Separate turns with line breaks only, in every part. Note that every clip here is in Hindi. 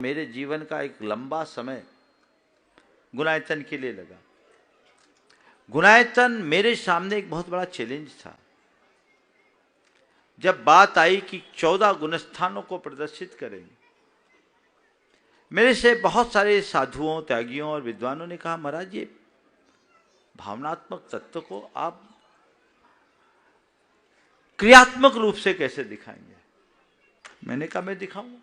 मेरे जीवन का एक लंबा समय गुणायतन के लिए लगा। गुणायतन मेरे सामने एक बहुत बड़ा चैलेंज था। जब बात आई कि 14 गुणस्थानों को प्रदर्शित करेंगे, मेरे से बहुत सारे साधुओं, त्यागियों और विद्वानों ने कहा, महाराज ये भावनात्मक तत्व को आप क्रियात्मक रूप से कैसे दिखाएंगे? मैंने कहा मैं दिखाऊंगा।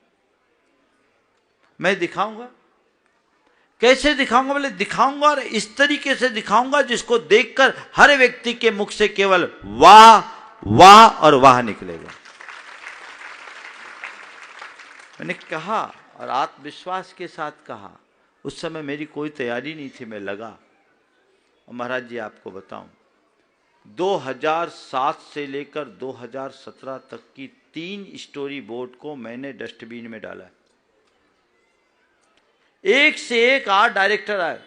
कैसे दिखाऊंगा? बोले दिखाऊंगा और इस तरीके से दिखाऊंगा जिसको देखकर हर व्यक्ति के मुख से केवल वाह वाह और वाह निकलेगा। मैंने कहा और आत्मविश्वास के साथ कहा। उस समय मेरी कोई तैयारी नहीं थी, मैं लगा। और महाराज जी आपको बताऊं, 2007 से लेकर 2017 तक की 3 स्टोरी बोर्ड को मैंने डस्टबिन में डाला। एक से एक आर्ट डायरेक्टर आए,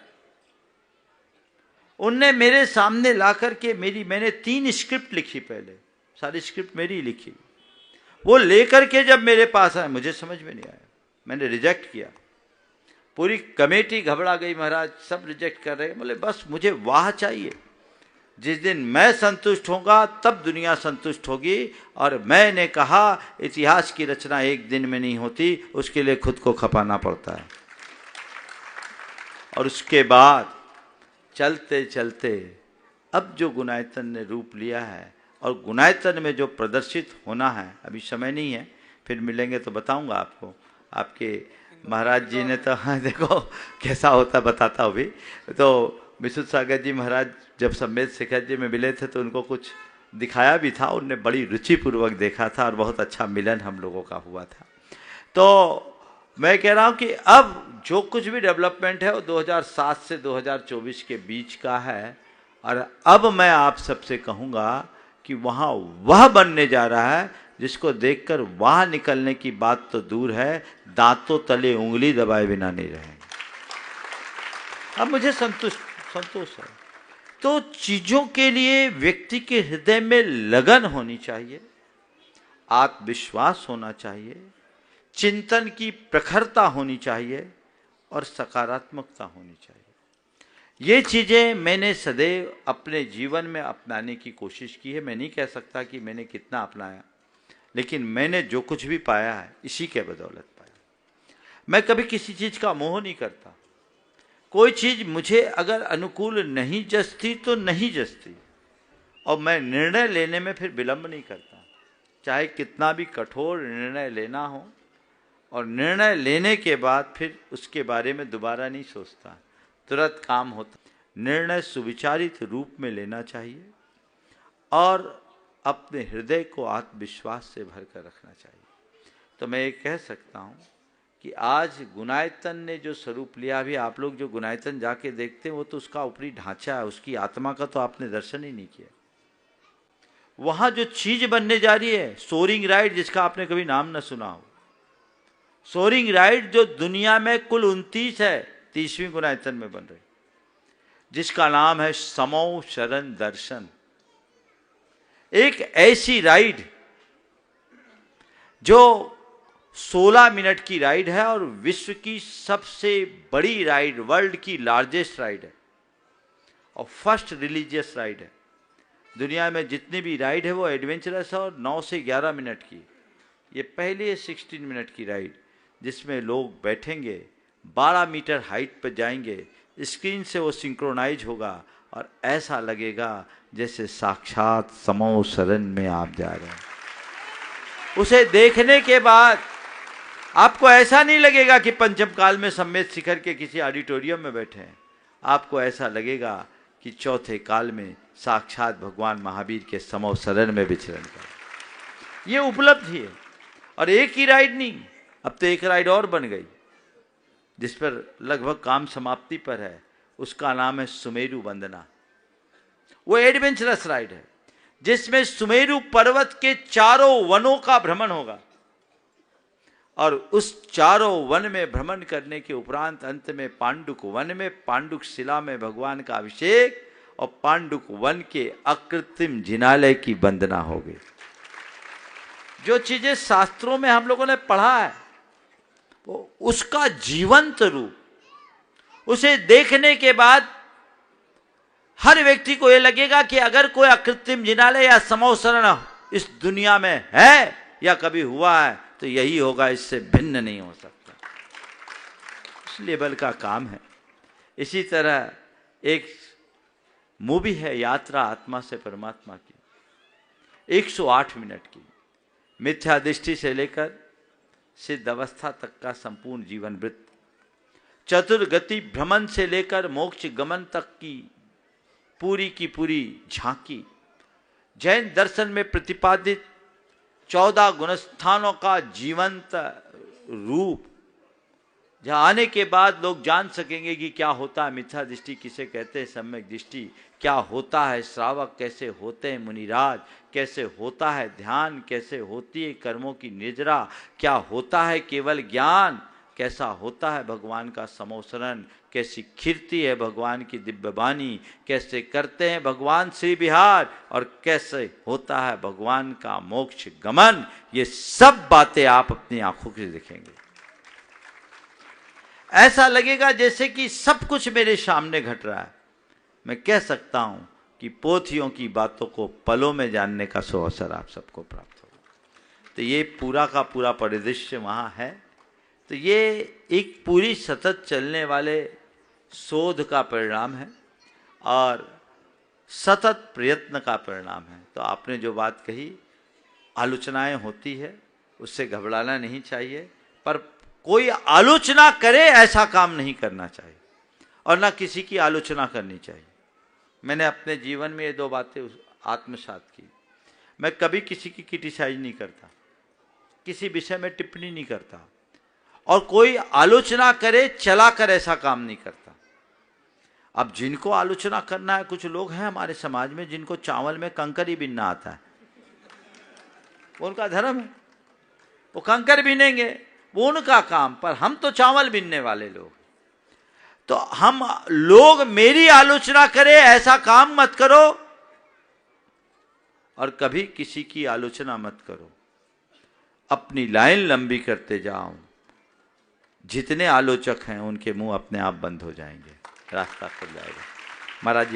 उनने मेरे सामने ला करके मैंने 3 स्क्रिप्ट लिखी। पहले सारी स्क्रिप्ट मेरी लिखी। वो लेकर के जब मेरे पास आए, मुझे समझ में नहीं आया, मैंने रिजेक्ट किया। पूरी कमेटी घबरा गई, महाराज सब रिजेक्ट कर रहे हैं। बोले बस मुझे वाह चाहिए। जिस दिन मैं संतुष्ट होगा तब दुनिया संतुष्ट होगी। और मैंने कहा इतिहास की रचना एक दिन में नहीं होती, उसके लिए खुद को खपाना पड़ता है। और उसके बाद चलते चलते अब जो गुणायतन ने रूप लिया है और गुणायतन में जो प्रदर्शित होना है, अभी समय नहीं है, फिर मिलेंगे तो बताऊंगा आपको। आपके महाराज जी ने तो हाँ देखो कैसा होता बताता हूँ भी। तो विशुद्ध सागर जी महाराज जब सम्मेद शिखर जी में मिले थे तो उनको कुछ दिखाया भी था। उनने बड़ी रुचिपूर्वक देखा था और बहुत अच्छा मिलन हम लोगों का हुआ था। तो मैं कह रहा हूँ कि अब जो कुछ भी डेवलपमेंट है वो 2007 से 2024 के बीच का है। और अब मैं आप सबसे कहूँगा कि वहाँ वह बनने जा रहा है जिसको देखकर वहाँ निकलने की बात तो दूर है, दांतों तले उंगली दबाए बिना नहीं रहेंगे। अब मुझे संतोष है। तो चीज़ों के लिए व्यक्ति के हृदय में लगन होनी चाहिए, आत्मविश्वास होना चाहिए, चिंतन की प्रखरता होनी चाहिए और सकारात्मकता होनी चाहिए। ये चीज़ें मैंने सदैव अपने जीवन में अपनाने की कोशिश की है। मैं नहीं कह सकता कि मैंने कितना अपनाया, लेकिन मैंने जो कुछ भी पाया है इसी के बदौलत पाया। मैं कभी किसी चीज़ का मोह नहीं करता। कोई चीज़ मुझे अगर अनुकूल नहीं जचती तो नहीं जचती, और मैं निर्णय लेने में फिर विलंब नहीं करता, चाहे कितना भी कठोर निर्णय लेना हो। और निर्णय लेने के बाद फिर उसके बारे में दोबारा नहीं सोचता, तुरंत काम होता। निर्णय सुविचारित रूप में लेना चाहिए और अपने हृदय को आत्मविश्वास से भरकर रखना चाहिए। तो मैं ये कह सकता हूँ कि आज गुणायतन ने जो स्वरूप लिया, भी आप लोग जो गुणायतन जाके देखते हैं वो तो उसका ऊपरी ढांचा है, उसकी आत्मा का तो आपने दर्शन ही नहीं किया। वहाँ जो चीज बनने जा रही है, सोरिंग राइड, जिसका आपने कभी नाम न सुना हो। सोरिंग राइड जो दुनिया में कुल 29 है, 30वीं गुणायतन में बन रही, जिसका नाम है समो शरण दर्शन। एक ऐसी राइड जो 16 मिनट की राइड है और विश्व की सबसे बड़ी राइड, वर्ल्ड की लार्जेस्ट राइड है और फर्स्ट रिलीजियस राइड है। दुनिया में जितनी भी राइड है वो एडवेंचरस है और 9 से 11 मिनट की। ये पहली है 16 मिनट की राइड, जिसमें लोग बैठेंगे, 12 मीटर हाइट पर जाएंगे, स्क्रीन से वो सिंक्रोनाइज होगा और ऐसा लगेगा जैसे साक्षात समो शरण में आप जा रहे हैं। उसे देखने के बाद आपको ऐसा नहीं लगेगा कि पंचम काल में सम्मेद शिखर के किसी ऑडिटोरियम में बैठे हैं। आपको ऐसा लगेगा कि चौथे काल में साक्षात भगवान महावीर के समो शरण में विचरण कर। ये उपलब्धि है। और एक ही राइड नहीं, अब तो एक राइड और बन गई जिस पर लगभग काम समाप्ति पर है। उसका नाम है सुमेरु वंदना। वो एडवेंचरस राइड है जिसमें सुमेरु पर्वत के चारों वनों का भ्रमण होगा और उस चारों वन में भ्रमण करने के उपरांत अंत में पांडुक वन में, पांडुक शिला में भगवान का अभिषेक और पांडुक वन के अकृत्रिम जिनालय की वंदना होगी। जो चीजें शास्त्रों में हम लोगों ने पढ़ा है उसका जीवंत रूप, उसे देखने के बाद हर व्यक्ति को यह लगेगा कि अगर कोई अकृत्रिम जिनालय या समोसरण इस दुनिया में है या कभी हुआ है तो यही होगा, इससे भिन्न नहीं हो सकता। इस लेवल का काम है। इसी तरह एक मूवी है यात्रा आत्मा से परमात्मा की, 108 मिनट की, मिथ्या दृष्टि से लेकर सिद्ध अवस्था तक का संपूर्ण जीवन वृत्त, चतुर्गति भ्रमण से लेकर मोक्ष गमन तक की पूरी झांकी, जैन दर्शन में प्रतिपादित 14 गुणस्थानों का जीवंत रूप, जहां आने के बाद लोग जान सकेंगे कि क्या होता है मिथ्या दृष्टि, किसे कहते हैं सम्यक दृष्टि, क्या होता है श्रावक, कैसे होते हैं मुनिराज, कैसे होता है ध्यान, कैसे होती है कर्मों की निजरा, क्या होता है केवल ज्ञान, कैसा होता है भगवान का समोसरण, कैसी खिरती है भगवान की दिव्य वाणी, कैसे करते हैं भगवान श्री विहार और कैसे होता है भगवान का मोक्ष गमन। ये सब बातें आप अपनी आंखों से देखेंगे। ऐसा लगेगा जैसे कि सब कुछ मेरे सामने घट रहा है। मैं कह सकता हूं कि पोथियों की बातों को पलों में जानने का अवसर आप सबको प्राप्त होगा। तो ये पूरा का पूरा परिदृश्य वहां है। तो ये एक पूरी सतत चलने वाले शोध का परिणाम है और सतत प्रयत्न का परिणाम है। तो आपने जो बात कही, आलोचनाएं होती है, उससे घबराना नहीं चाहिए, पर कोई आलोचना करे ऐसा काम नहीं करना चाहिए और ना किसी की आलोचना करनी चाहिए। मैंने अपने जीवन में ये 2 बातें आत्मसात की। मैं कभी किसी की क्रिटिसाइज नहीं करता, किसी विषय में टिप्पणी नहीं करता, और कोई आलोचना करे चलाकर ऐसा काम नहीं करता। अब जिनको आलोचना करना है, कुछ लोग हैं हमारे समाज में जिनको चावल में कंकर ही बीनना आता है, वो उनका धर्म है, वो कंकर बीनेंगे, वो उनका काम, पर हम तो चावल बीनने वाले लोग। तो हम लोग मेरी आलोचना करें ऐसा काम मत करो और कभी किसी की आलोचना मत करो। अपनी लाइन लंबी करते जाओ, जितने आलोचक हैं उनके मुंह अपने आप बंद हो जाएंगे, रास्ता खुल जाएगा। महाराज जी